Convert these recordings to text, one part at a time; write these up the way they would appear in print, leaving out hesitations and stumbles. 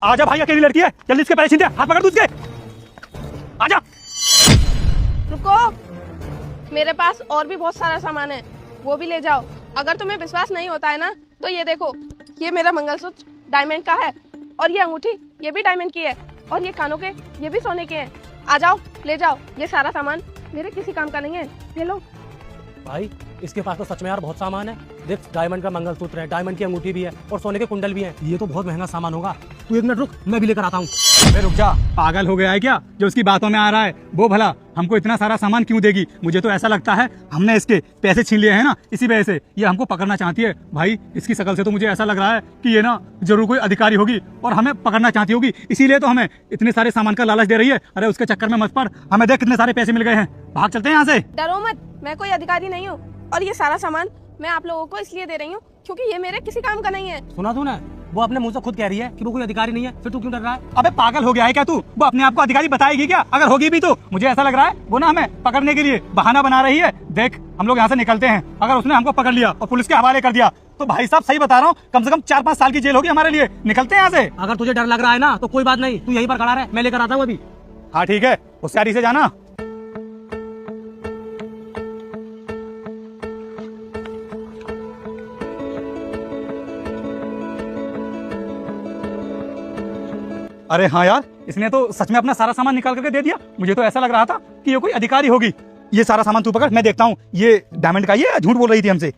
आजा भाई, अकेली लड़की है, जल्दी इसके पैसे छीन दे, हाथ पकड़ तू उसके। आजा। रुको, मेरे पास और भी बहुत सारा सामान है, वो भी ले जाओ। अगर तुम्हें विश्वास नहीं होता है ना, तो ये देखो, ये मेरा मंगलसूत्र डायमंड का है, और ये अंगूठी ये भी डायमंड की है, और ये कानों के ये भी सोने के हैं। आ जाओ, ले जाओ, ये सारा सामान मेरे किसी काम का नहीं है, ये लो। भाई इसके पास तो सच में यार बहुत सामान है। देख, डायमंड का मंगलसूत्र है, डायमंड की अंगूठी भी है और सोने के कुंडल भी हैं। ये तो बहुत महंगा सामान होगा। तू एक मिनट रुक, मैं भी लेकर आता हूँ। अबे रुक जा, पागल हो गया है क्या जो उसकी बातों में आ रहा है? वो भला हमको इतना सारा सामान क्यों देगी? मुझे तो ऐसा लगता है हमने इसके पैसे छीन लिए हैं ना, इसी वजह से ये हमको पकड़ना चाहती है। भाई इसकी शक्ल से तो मुझे ऐसा लग रहा है कि ये ना जरूर कोई अधिकारी होगी और हमें पकड़ना चाहती होगी, इसीलिए तो हमें इतने सारे सामान का लालच दे रही है। अरे उसके चक्कर में मत पड़, हमें देख कितने सारे पैसे मिल गए हैं, भाग चलते हैं यहाँ से। डरो मत, मैं कोई अधिकारी नहीं हूँ, और ये सारा सामान मैं आप लोगों को इसलिए दे रही हूँ क्योंकि ये मेरे किसी काम का नहीं है। सुना तूने? वो अपने मुंह से खुद कह रही है कि वो कोई अधिकारी नहीं है, फिर तू क्यों डर रहा है? अबे पागल हो गया है क्या तू? वो अपने आप को अधिकारी बताएगी क्या? अगर होगी भी तो मुझे ऐसा लग रहा है वो ना हमें पकड़ने के लिए बहाना बना रही है। देख, हम लोग यहाँ से निकलते हैं। अगर उसने हमको पकड़ लिया और पुलिस के हवाले कर दिया तो भाई साहब सही बता रहा हूँ, कम से कम 4-5 साल की जेल होगी हमारे लिए। निकलते हैं यहाँ से। अगर तुझे डर लग रहा है ना तो कोई बात नहीं, तू यहीं पर खड़ा रहे, मैं लेकर आता हूँ अभी। हाँ ठीक है, होशियारी से जाना। अरे हाँ यार, इसने तो सच में अपना सारा सामान निकाल करके दे दिया। मुझे तो ऐसा लग रहा था कि ये कोई अधिकारी होगी। ये सारा सामान तू पकड़, मैं देखता हूँ ये डायमंड का, ये झूठ बोल रही थी हमसे।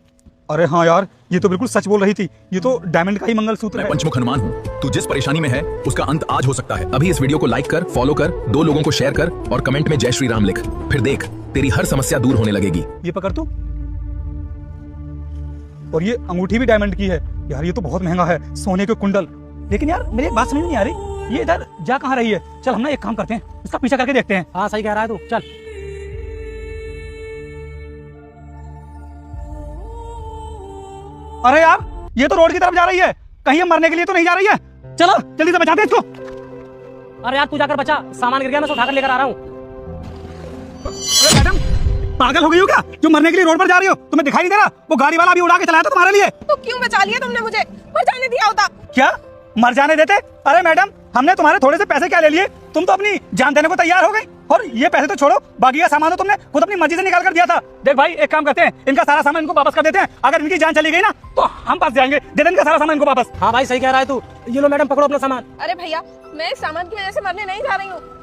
अरे हाँ यार, ये तो बिल्कुल सच बोल रही थी, ये तो डायमंड का ही मंगलसूत्र है। मैं पंचमुख हनुमान हूँ। तू जिस परेशानी में है उसका अंत आज हो सकता है। अभी इस वीडियो को लाइक कर, फॉलो कर, 2 लोगों को शेयर कर और कमेंट में जय श्री राम लिख। फिर देख, तेरी हर समस्या दूर होने लगेगी। ये पकड़ तू। और ये अंगूठी भी डायमंड की है यार, ये तो बहुत महंगा है, सोने के कुंडल। लेकिन यार मेरी एक बात समझ नहीं आ रही, ये इधर जा कहाँ रही है? चल हम ना एक काम करते हैं, इसका पीछा करके देखते हैं। हाँ सही कह रहा है तू, चल। अरे यार, ये तो रोड की तरफ जा रही है, कहीं ये मरने के लिए तो नहीं जा रही है? चलो जल्दी से बचाते हैं इसको। अरे यार तू जाकर बचा, सामान गिर गया, मैं उठाकर लेकर आ रहा हूँ। अरे मैडम, पागल हो गई हो क्या जो मरने के लिए रोड पर जा रही हो? तुम्हें दिखाई नहीं दे रहा? वो गाड़ी वाला अभी उड़ा के चलाया था तुम्हारे लिए। तो क्यों बचा लिया तुमने मुझे? मर जाने दिया होता। क्या मर जाने देते? अरे मैडम, हमने तुम्हारे थोड़े से पैसे क्या ले लिए, तुम तो अपनी जान देने को तैयार हो गई। और ये पैसे तो छोड़ो, बाकी का सामान तो तुमने खुद अपनी मर्जी से निकाल कर दिया था। देख भाई, एक काम करते हैं, इनका सारा सामान इनको वापस कर देते हैं। अगर इनकी जान चली गई ना तो हम फंस जाएंगे। दे दे इनका सारा सामान इनको वापस। हाँ भाई सही कह रहा है तू। ये लो मैडम, पकड़ो अपना सामान। अरे भैया, मैं इस सामान की वजह से मरने नहीं जा रही हूँ।